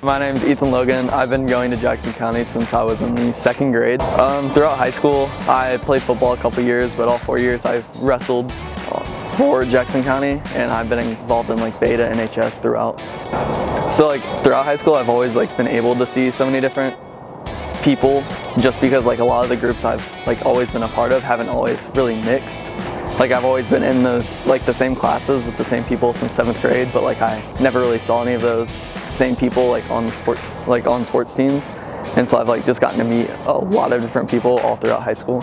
My name's Ethan Logan. I've been going to Jackson County since I was in the 2nd grade. Throughout high school, I played football a couple years, but all 4 years I wrestled for Jackson County, and I've been involved in like beta and HS throughout. So throughout high school, I've always been able to see so many different people, just because a lot of the groups I've always been a part of haven't always really mixed. I've always been in those the same classes with the same people since 7th grade, but I never really saw any of those same people on sports teams, and so I've just gotten to meet a lot of different people all throughout high school.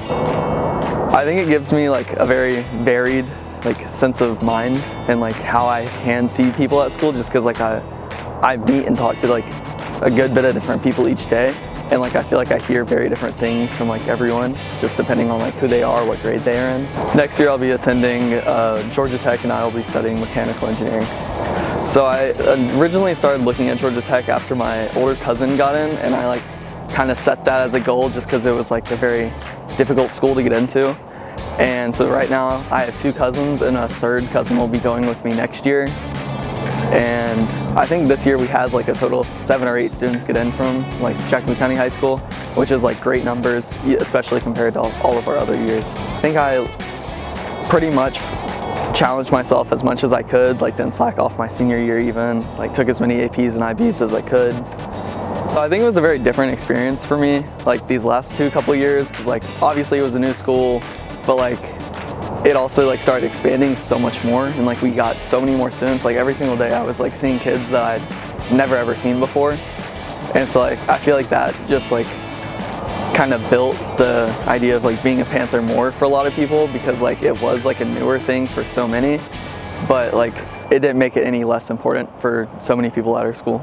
I think it gives me a very varied sense of mind and how I can see people at school, just because I meet and talk to a good bit of different people each day. And I feel I hear very different things from everyone, just depending on who they are, what grade they are in. Next year I'll be attending Georgia Tech, and I will be studying mechanical engineering. So I originally started looking at Georgia Tech after my older cousin got in, and I kind of set that as a goal just because it was a very difficult school to get into. And so right now I have 2 cousins, and a 3rd cousin will be going with me next year. And I think this year we had a total of 7 or 8 students get in from Jackson County High School, which is great numbers, especially compared to all of our other years. I think I pretty much challenged myself as much as I could, didn't slack off my senior year even, took as many APs and IBs as I could. So I think it was a very different experience for me, these last couple years, because obviously it was a new school, but it also started expanding so much more, and we got so many more students. Every single day I was seeing kids that I'd never ever seen before, and so I feel that just kind of built the idea of being a Panther more for a lot of people, because it was a newer thing for so many, but it didn't make it any less important for so many people at our school.